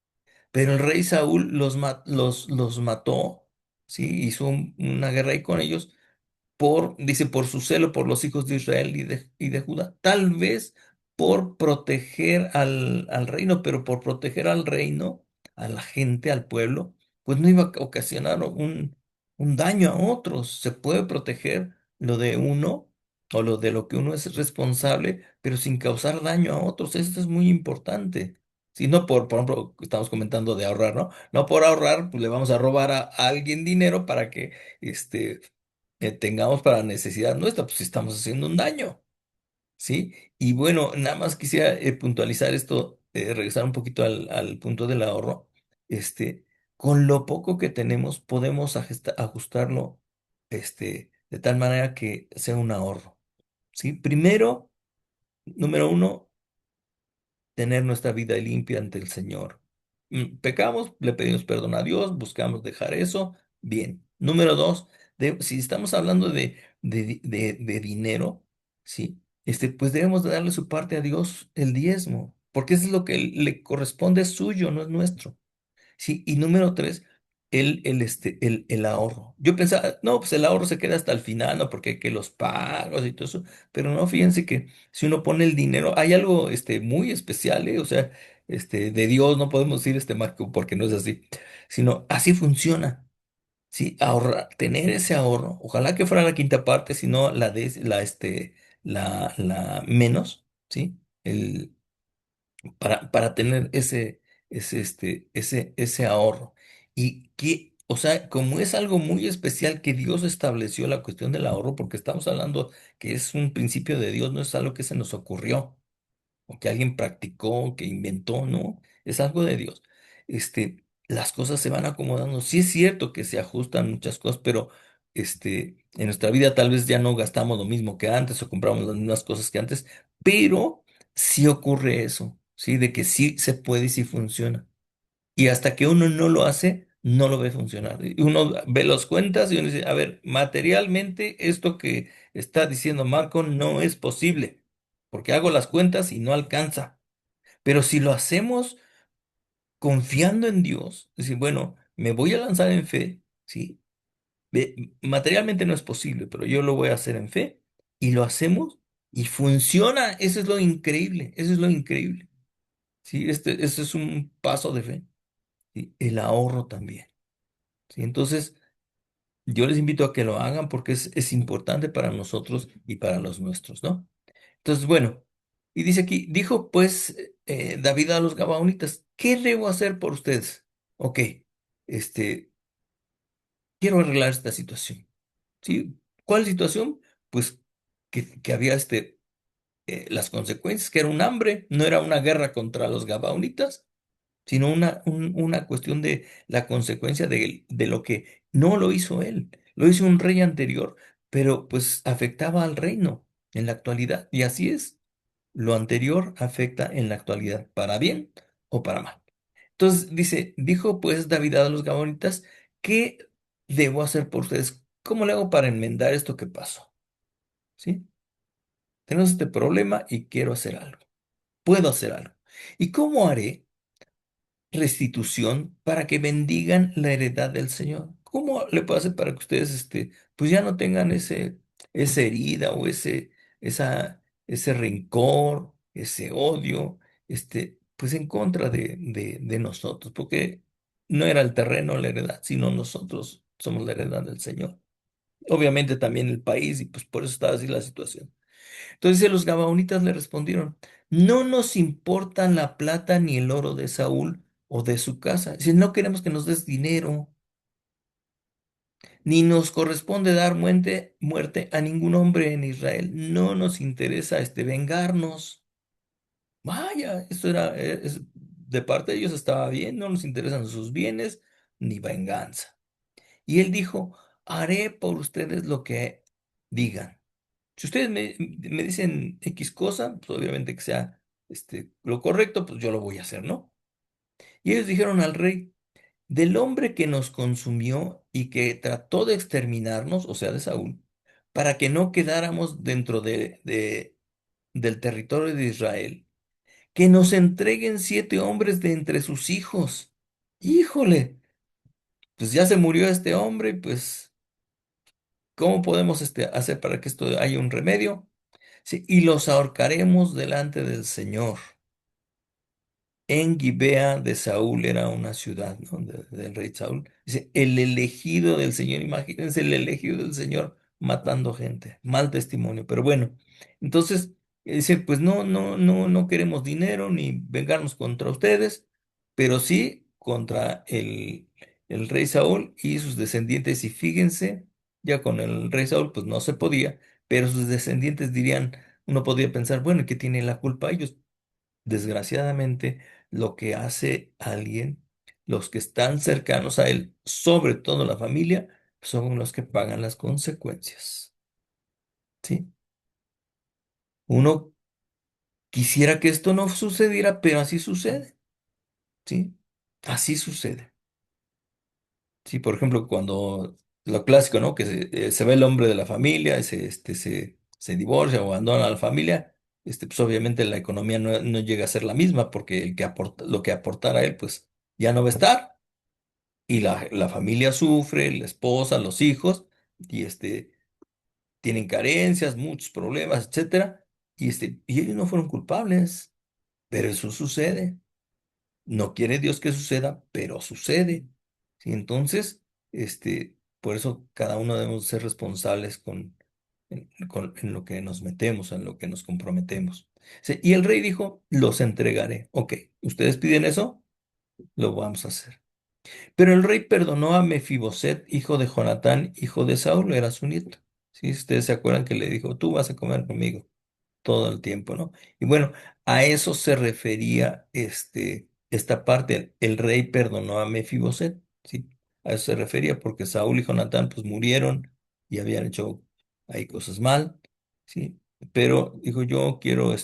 Pero el rey Saúl los mató, ¿sí? Hizo una guerra ahí con ellos dice, por su celo por los hijos de Israel y de Judá. Tal vez por proteger al reino, pero por proteger al reino, a la gente, al pueblo, pues no iba a ocasionar un daño a otros. Se puede proteger lo de uno o lo de lo que uno es responsable, pero sin causar daño a otros. Esto es muy importante. Si no por ejemplo, estamos comentando de ahorrar, ¿no? No por ahorrar, pues le vamos a robar a alguien dinero para que tengamos para necesidad nuestra, pues estamos haciendo un daño, ¿sí? Y bueno, nada más quisiera puntualizar esto, regresar un poquito al punto del ahorro. Este, con lo poco que tenemos, podemos ajustarlo, de tal manera que sea un ahorro, ¿sí? Primero, número uno, tener nuestra vida limpia ante el Señor. Pecamos, le pedimos perdón a Dios, buscamos dejar eso, bien. Número dos, si estamos hablando de dinero, ¿sí? Pues debemos de darle su parte a Dios, el diezmo, porque eso es lo que le corresponde, es suyo, no es nuestro. Sí, y número tres, el ahorro. Yo pensaba, no, pues el ahorro se queda hasta el final, ¿no? Porque hay que los pagos y todo eso. Pero no, fíjense que si uno pone el dinero, hay algo muy especial, ¿eh? O sea, de Dios no podemos decir Marco, porque no es así, sino así funciona. Sí, ahorrar, tener ese ahorro, ojalá que fuera la quinta parte, si no la menos, ¿sí? Para tener ese ahorro. Y que, o sea, como es algo muy especial que Dios estableció la cuestión del ahorro, porque estamos hablando que es un principio de Dios, no es algo que se nos ocurrió o que alguien practicó, que inventó, no, es algo de Dios. Las cosas se van acomodando. Sí es cierto que se ajustan muchas cosas, pero en nuestra vida tal vez ya no gastamos lo mismo que antes o compramos las mismas cosas que antes, pero sí ocurre eso, ¿sí? De que sí se puede y sí funciona. Y hasta que uno no lo hace, no lo ve funcionar. Y uno ve las cuentas y uno dice, a ver, materialmente esto que está diciendo Marco no es posible, porque hago las cuentas y no alcanza. Pero si lo hacemos confiando en Dios, es decir, bueno, me voy a lanzar en fe, ¿sí? Materialmente no es posible, pero yo lo voy a hacer en fe y lo hacemos y funciona. Eso es lo increíble, eso es lo increíble. ¿Sí? Este es un paso de fe. ¿Sí? El ahorro también. ¿Sí? Entonces, yo les invito a que lo hagan porque es importante para nosotros y para los nuestros, ¿no? Entonces, bueno, y dice aquí, dijo pues David a los Gabaonitas, ¿qué debo hacer por ustedes? Ok, este, quiero arreglar esta situación, ¿sí? ¿Cuál situación? Pues que había las consecuencias, que era un hambre, no era una guerra contra los Gabaonitas, sino una cuestión de la consecuencia de lo que no lo hizo él, lo hizo un rey anterior, pero pues afectaba al reino en la actualidad, y así es. Lo anterior afecta en la actualidad, para bien o para mal. Entonces dijo pues David a los Gabonitas, ¿qué debo hacer por ustedes? ¿Cómo le hago para enmendar esto que pasó? ¿Sí? Tenemos este problema y quiero hacer algo. Puedo hacer algo. ¿Y cómo haré restitución para que bendigan la heredad del Señor? ¿Cómo le puedo hacer para que ustedes, pues ya no tengan esa herida o ese rencor, ese odio, pues en contra de nosotros? Porque no era el terreno la heredad, sino nosotros somos la heredad del Señor. Obviamente también el país, y pues por eso estaba así la situación. Entonces los gabaonitas le respondieron, no nos importan la plata ni el oro de Saúl o de su casa. Si no queremos que nos des dinero, ni nos corresponde dar muerte a ningún hombre en Israel. No nos interesa vengarnos. Vaya, esto de parte de ellos estaba bien, no nos interesan sus bienes ni venganza. Y él dijo, haré por ustedes lo que digan. Si ustedes me dicen X cosa, pues obviamente que sea lo correcto, pues yo lo voy a hacer, ¿no? Y ellos dijeron al rey, del hombre que nos consumió y que trató de exterminarnos, o sea, de Saúl, para que no quedáramos dentro del territorio de Israel, que nos entreguen 7 hombres de entre sus hijos. Híjole, pues ya se murió este hombre, pues, ¿cómo podemos hacer para que esto haya un remedio? Sí, y los ahorcaremos delante del Señor. En Gibea de Saúl era una ciudad, ¿no? Del rey Saúl. Dice, el elegido del Señor, imagínense el elegido del Señor matando gente. Mal testimonio, pero bueno. Entonces, dice, pues no queremos dinero ni vengarnos contra ustedes, pero sí contra el rey Saúl y sus descendientes. Y fíjense, ya con el rey Saúl, pues no se podía, pero sus descendientes dirían, uno podría pensar, bueno, ¿y qué tiene la culpa ellos? Desgraciadamente, lo que hace alguien, los que están cercanos a él, sobre todo la familia, son los que pagan las consecuencias. ¿Sí? Uno quisiera que esto no sucediera, pero así sucede. ¿Sí? Así sucede. Sí, por ejemplo, cuando lo clásico, ¿no? Que se ve el hombre de la familia, se divorcia o abandona a la familia, pues obviamente la economía no llega a ser la misma porque lo que aportara él, pues ya no va a estar. Y la familia sufre, la esposa, los hijos, y tienen carencias, muchos problemas, etcétera. Y ellos no fueron culpables, pero eso sucede. No quiere Dios que suceda, pero sucede. ¿Sí? Entonces, por eso cada uno debemos ser responsables en lo que nos metemos, en lo que nos comprometemos. Sí, y el rey dijo, los entregaré. Ok, ustedes piden eso, lo vamos a hacer. Pero el rey perdonó a Mefiboset, hijo de Jonatán, hijo de Saúl, era su nieto. Si ustedes se acuerdan que le dijo, tú vas a comer conmigo todo el tiempo, ¿no? Y bueno, a eso se refería esta parte. El rey perdonó a Mefiboset, ¿sí? A eso se refería porque Saúl y Jonatán pues murieron y habían hecho ahí cosas mal, ¿sí? Pero dijo, yo quiero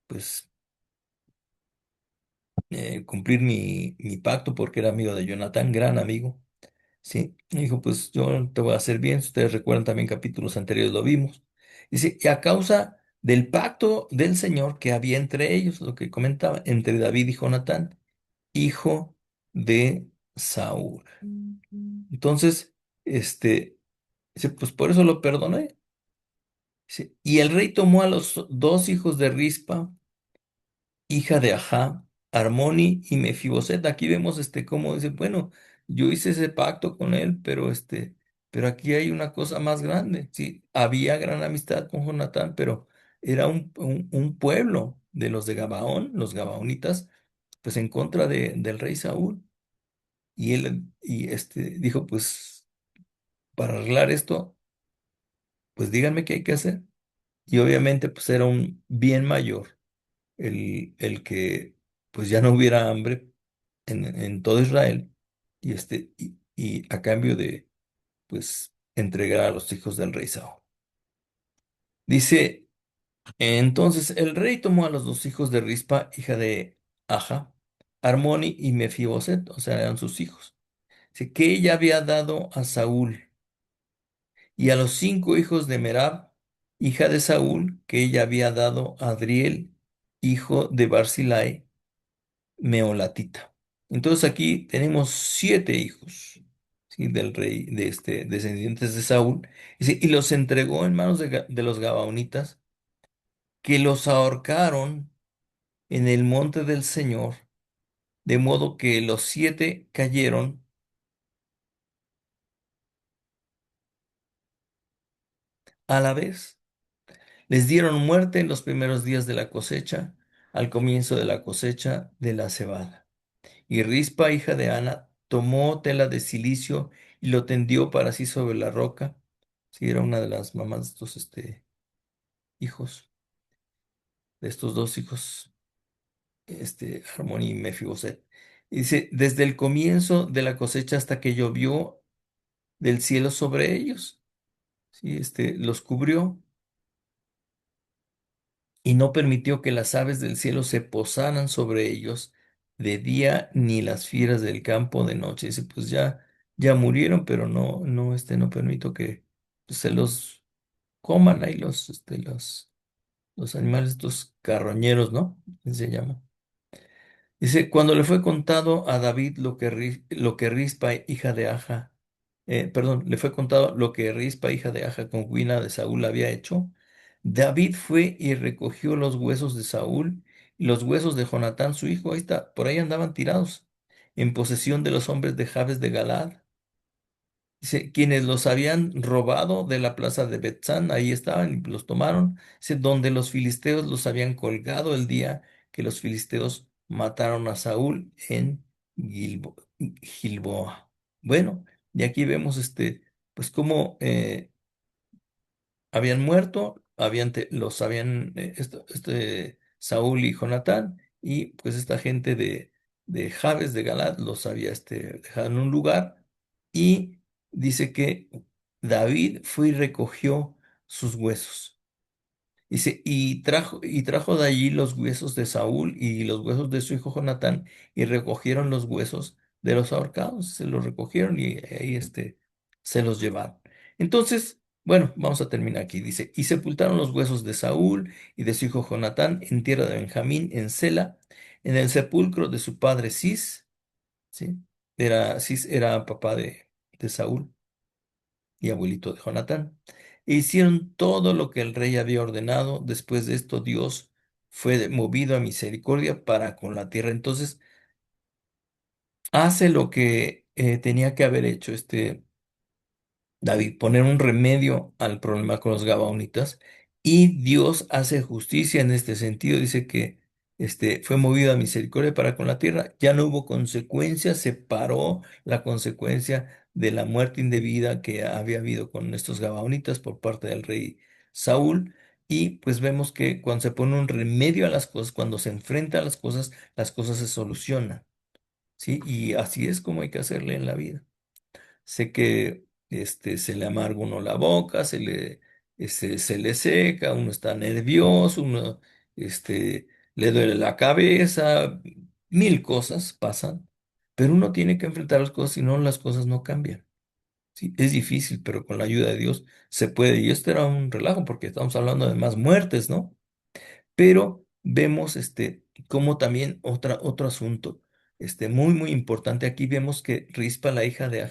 pues cumplir mi pacto porque era amigo de Jonatán, gran amigo. Sí, y dijo, pues yo te voy a hacer bien. Si ustedes recuerdan también capítulos anteriores lo vimos. Dice, y a causa del pacto del Señor que había entre ellos, lo que comentaba, entre David y Jonatán, hijo de Saúl. Entonces, dice, pues por eso lo perdoné. Dice, y el rey tomó a los 2 hijos de Rispa, hija de Ajá, Armoni y Mefiboset. Aquí vemos cómo dice, bueno, yo hice ese pacto con él, pero aquí hay una cosa más grande. Sí, había gran amistad con Jonatán, pero era un pueblo de los de Gabaón, los gabaonitas, pues en contra del rey Saúl. Y él dijo, pues para arreglar esto, pues díganme qué hay que hacer. Y obviamente pues era un bien mayor el que pues ya no hubiera hambre en todo Israel y a cambio de pues entregar a los hijos del rey Saúl. Dice, entonces el rey tomó a los 2 hijos de Rispa, hija de Aja, Armoni y Mefiboset, o sea, eran sus hijos, dice, que ella había dado a Saúl, y a los 5 hijos de Merab, hija de Saúl, que ella había dado a Adriel, hijo de Barzillai Meolatita. Entonces aquí tenemos 7 hijos, ¿sí? Del rey, de descendientes de Saúl. Dice, y los entregó en manos de los Gabaonitas, que los ahorcaron en el monte del Señor, de modo que los 7 cayeron a la vez. Les dieron muerte en los primeros días de la cosecha, al comienzo de la cosecha de la cebada. Y Rispa, hija de Ana, tomó tela de cilicio y lo tendió para sí sobre la roca. Sí, era una de las mamás de estos hijos, de estos 2 hijos, Armón y Mefiboset. Y dice, desde el comienzo de la cosecha hasta que llovió del cielo sobre ellos. Sí, los cubrió y no permitió que las aves del cielo se posaran sobre ellos de día ni las fieras del campo de noche. Dice, pues ya murieron, pero no permito que pues, se los coman ahí los animales, estos carroñeros, ¿no? ¿Qué se llama? Dice, cuando le fue contado a David lo que Rispa, hija de Aja, perdón, le fue contado lo que Rispa, hija de Aja, concubina de Saúl, había hecho, David fue y recogió los huesos de Saúl y los huesos de Jonatán, su hijo. Ahí está, por ahí andaban tirados, en posesión de los hombres de Jabes de Galaad. Dice, quienes los habían robado de la plaza de Betzán, ahí estaban y los tomaron. Dice, donde los filisteos los habían colgado el día que los filisteos mataron a Saúl en Gilboa. Bueno, y aquí vemos pues cómo habían muerto, los habían, Saúl y Jonatán, y pues esta gente de Jabes de Galad los había dejado en un lugar, y dice que David fue y recogió sus huesos. Dice, y trajo de allí los huesos de Saúl y los huesos de su hijo Jonatán, y recogieron los huesos de los ahorcados, se los recogieron y ahí se los llevaron. Entonces, bueno, vamos a terminar aquí. Dice, y sepultaron los huesos de Saúl y de su hijo Jonatán en tierra de Benjamín, en Sela, en el sepulcro de su padre Cis, ¿sí? Cis era papá de Saúl y abuelito de Jonatán. E hicieron todo lo que el rey había ordenado. Después de esto, Dios fue movido a misericordia para con la tierra. Entonces, hace lo que tenía que haber hecho David, poner un remedio al problema con los Gabaonitas, y Dios hace justicia en este sentido. Dice que fue movido a misericordia para con la tierra. Ya no hubo consecuencia, se paró la consecuencia de la muerte indebida que había habido con estos Gabaonitas por parte del rey Saúl. Y pues vemos que cuando se pone un remedio a las cosas, cuando se enfrenta a las cosas se solucionan, ¿sí? Y así es como hay que hacerle en la vida. Sé que se le amarga uno la boca, se le seca, uno está nervioso, uno le duele la cabeza, mil cosas pasan, pero uno tiene que enfrentar las cosas, si no las cosas no cambian. Sí, es difícil, pero con la ayuda de Dios se puede. Y esto era un relajo porque estamos hablando de más muertes, ¿no? Pero vemos como también otro asunto muy, muy importante. Aquí vemos que Rispa, la hija de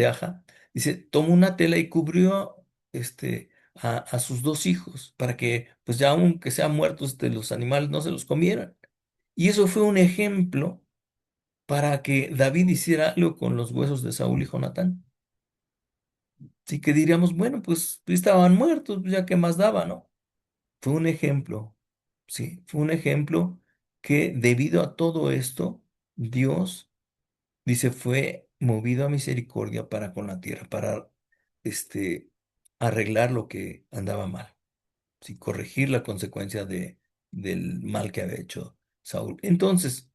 Aja, dice, tomó una tela y cubrió a sus 2 hijos para que, pues ya aunque sean muertos, los animales no se los comieran. Y eso fue un ejemplo para que David hiciera algo con los huesos de Saúl y Jonatán. Así que diríamos, bueno, pues estaban muertos, pues ya qué más daba, ¿no? Fue un ejemplo, sí, fue un ejemplo que debido a todo esto, Dios, dice, fue movido a misericordia para con la tierra, para este, arreglar lo que andaba mal, sí, corregir la consecuencia del mal que había hecho Saúl. Entonces,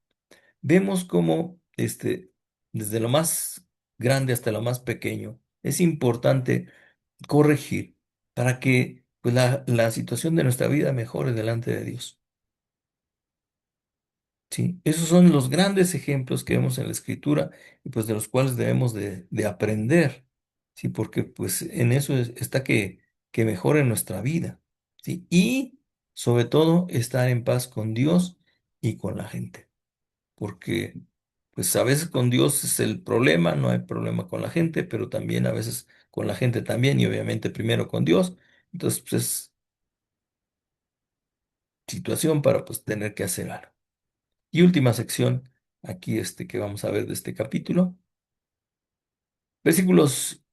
vemos cómo desde lo más grande hasta lo más pequeño, es importante corregir para que pues, la situación de nuestra vida mejore delante de Dios. ¿Sí? Esos son los grandes ejemplos que vemos en la Escritura y pues de los cuales debemos de aprender, ¿sí? Porque pues en eso está que mejore nuestra vida, ¿sí? Y sobre todo estar en paz con Dios y con la gente, porque pues a veces con Dios es el problema, no hay problema con la gente, pero también a veces con la gente también y obviamente primero con Dios. Entonces, pues es situación para pues tener que hacer algo. Y última sección aquí que vamos a ver de este capítulo, versículos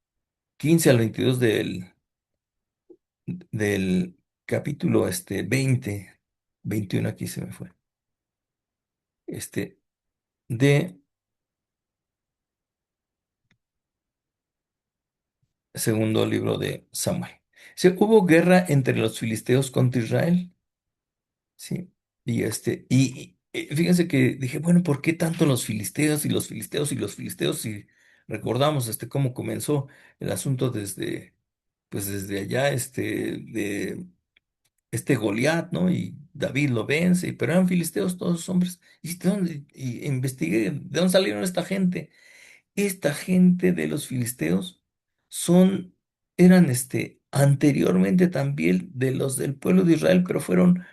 15 al 22 del capítulo 20, 21 aquí se me fue, este, de segundo libro de Samuel. Hubo guerra entre los filisteos contra Israel, sí, y fíjense que dije, bueno, ¿por qué tanto los filisteos y los filisteos y los filisteos? Y recordamos cómo comenzó el asunto desde, pues desde allá, de Goliat, ¿no? Y David lo vence, pero eran filisteos todos hombres. ¿Y de dónde? Y investigué, ¿de dónde salieron esta gente? Esta gente de los filisteos eran anteriormente también de los del pueblo de Israel, pero fueron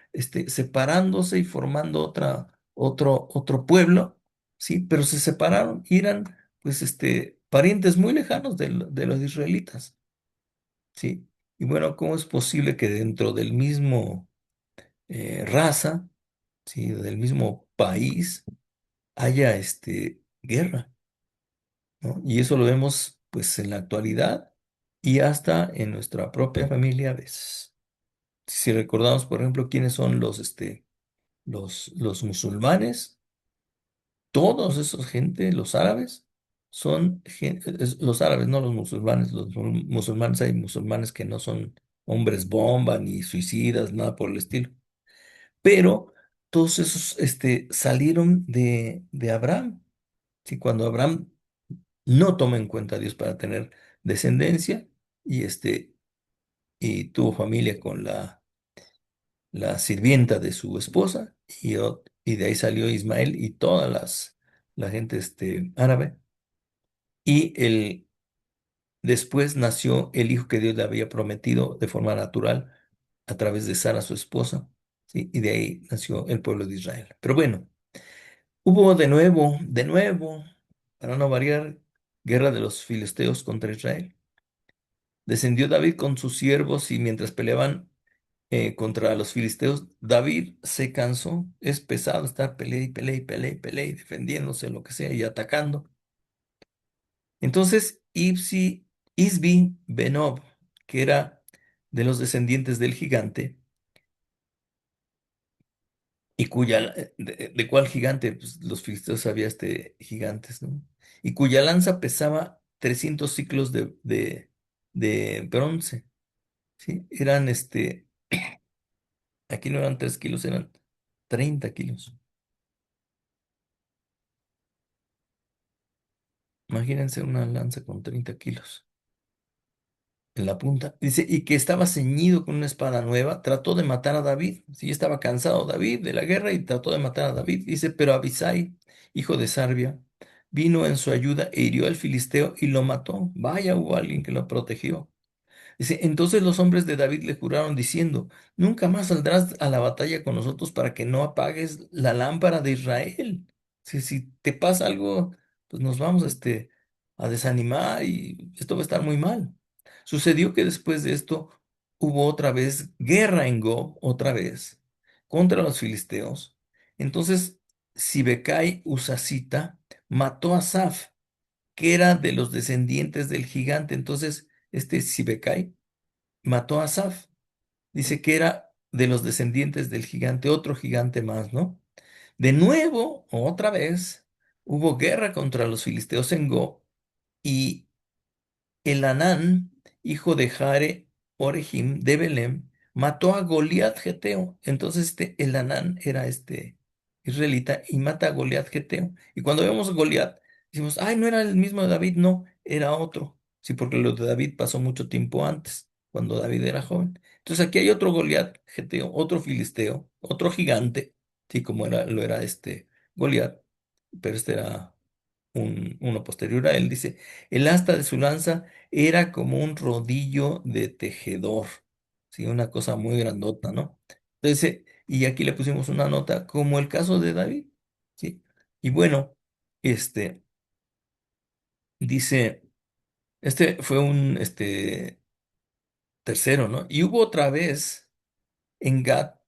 separándose y formando otro pueblo, ¿sí? Pero se separaron y eran, pues, parientes muy lejanos de los israelitas, ¿sí? Y bueno, ¿cómo es posible que dentro del mismo raza, ¿sí? Del mismo país haya guerra? ¿No? Y eso lo vemos pues en la actualidad y hasta en nuestra propia familia a veces. Si recordamos, por ejemplo, quiénes son los musulmanes, todos esos gente, los árabes, los árabes, no los musulmanes. Los musulmanes, hay musulmanes que no son hombres bomba ni suicidas, nada por el estilo. Pero todos esos salieron de Abraham. ¿Sí? Cuando Abraham no toma en cuenta a Dios para tener descendencia y y tuvo familia con la sirvienta de su esposa y de ahí salió Ismael y toda la gente árabe y después nació el hijo que Dios le había prometido de forma natural a través de Sara, su esposa, ¿sí? Y de ahí nació el pueblo de Israel. Pero bueno, hubo de nuevo, para no variar, guerra de los filisteos contra Israel. Descendió David con sus siervos y mientras peleaban contra los filisteos, David se cansó. Es pesado estar pelea y pelea y pelea y pelea y defendiéndose, lo que sea, y atacando. Entonces, Isbi Benob, que era de los descendientes del gigante, y ¿de cuál gigante? Pues los filisteos había gigantes, ¿no? Y cuya lanza pesaba 300 ciclos de bronce, ¿sí? Eran aquí no eran 3 kilos, eran 30 kilos. Imagínense una lanza con 30 kilos en la punta. Dice, y que estaba ceñido con una espada nueva, trató de matar a David. Sí, estaba cansado David de la guerra y trató de matar a David. Dice, pero Abisai, hijo de Sarbia, vino en su ayuda e hirió al filisteo y lo mató. Vaya, hubo alguien que lo protegió. Dice, entonces los hombres de David le juraron diciendo, nunca más saldrás a la batalla con nosotros para que no apagues la lámpara de Israel. Si te pasa algo, pues nos vamos a desanimar y esto va a estar muy mal. Sucedió que después de esto hubo otra vez guerra en Gob, otra vez, contra los filisteos. Entonces Sibecai Usacita mató a Saf, que era de los descendientes del gigante. Entonces, Sibecai mató a Asaf. Dice que era de los descendientes del gigante, otro gigante más, ¿no? De nuevo, otra vez, hubo guerra contra los filisteos en Go y Elanán, hijo de Jare Orejim de Belem, mató a Goliat Geteo. Entonces Elanán era israelita y mata a Goliat Geteo. Y cuando vemos a Goliat, decimos, ay, no era el mismo de David, no, era otro. Sí, porque lo de David pasó mucho tiempo antes, cuando David era joven. Entonces aquí hay otro Goliat Geteo, otro filisteo, otro gigante, sí, como lo era Goliat, pero este era uno posterior a él, dice, el asta de su lanza era como un rodillo de tejedor, sí, una cosa muy grandota, ¿no? Entonces, y aquí le pusimos una nota como el caso de David, ¿sí? Y bueno, este, dice, este fue un, tercero, ¿no? Y hubo otra vez en Gat,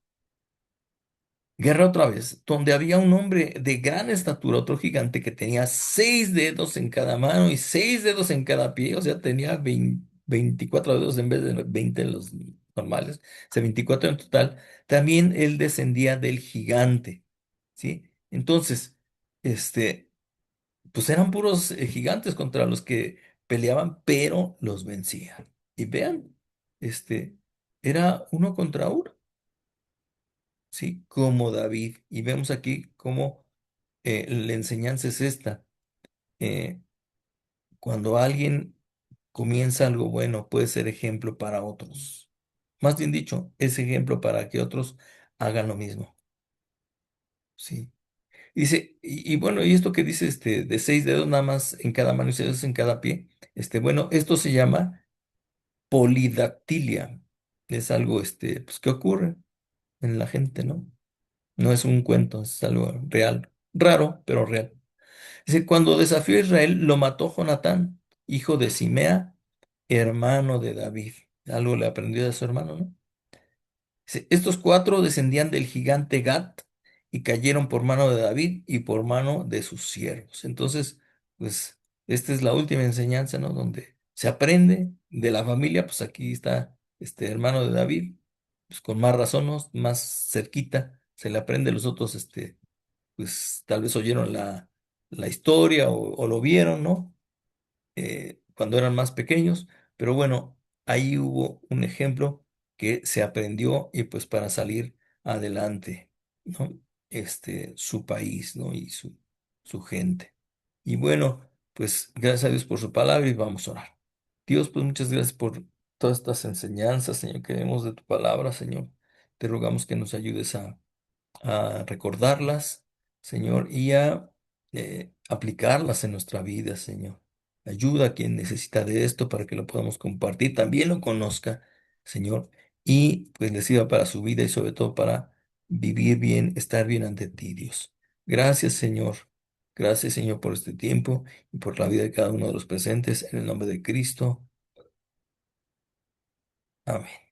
guerra otra vez, donde había un hombre de gran estatura, otro gigante que tenía 6 dedos en cada mano y 6 dedos en cada pie, o sea, tenía 24 dedos en vez de 20 en los normales, o sea, 24 en total. También él descendía del gigante, ¿sí? Entonces, este, pues eran puros gigantes contra los que peleaban, pero los vencían. Y vean, este, era uno contra uno, ¿sí? Como David. Y vemos aquí cómo la enseñanza es esta. eh, Cuando alguien comienza algo bueno, puede ser ejemplo para otros. Más bien dicho, es ejemplo para que otros hagan lo mismo, ¿sí? Dice, y bueno, y esto que dice de 6 dedos nada más en cada mano y 6 dedos en cada pie, bueno, esto se llama polidactilia. Es algo pues, que ocurre en la gente, ¿no? No es un cuento, es algo real. Raro, pero real. Dice, cuando desafió a Israel, lo mató Jonatán, hijo de Simea, hermano de David. Algo le aprendió de su hermano, ¿no? Dice, estos cuatro descendían del gigante Gat y cayeron por mano de David y por mano de sus siervos. Entonces, pues, esta es la última enseñanza, ¿no? Donde se aprende de la familia, pues aquí está este hermano de David, pues con más razón, ¿no? Más cerquita, se le aprende los otros, pues tal vez oyeron la historia o lo vieron, ¿no? Cuando eran más pequeños, pero bueno, ahí hubo un ejemplo que se aprendió y pues para salir adelante, ¿no? Su país, ¿no? Y su gente. Y bueno, pues gracias a Dios por su palabra y vamos a orar. Dios, pues muchas gracias por todas estas enseñanzas, Señor, que vemos de tu palabra, Señor. Te rogamos que nos ayudes a recordarlas, Señor, y a aplicarlas en nuestra vida, Señor. Ayuda a quien necesita de esto para que lo podamos compartir, también lo conozca, Señor, y pues le sirva para su vida y sobre todo para vivir bien, estar bien ante ti, Dios. Gracias, Señor. Gracias, Señor, por este tiempo y por la vida de cada uno de los presentes. En el nombre de Cristo. Amén.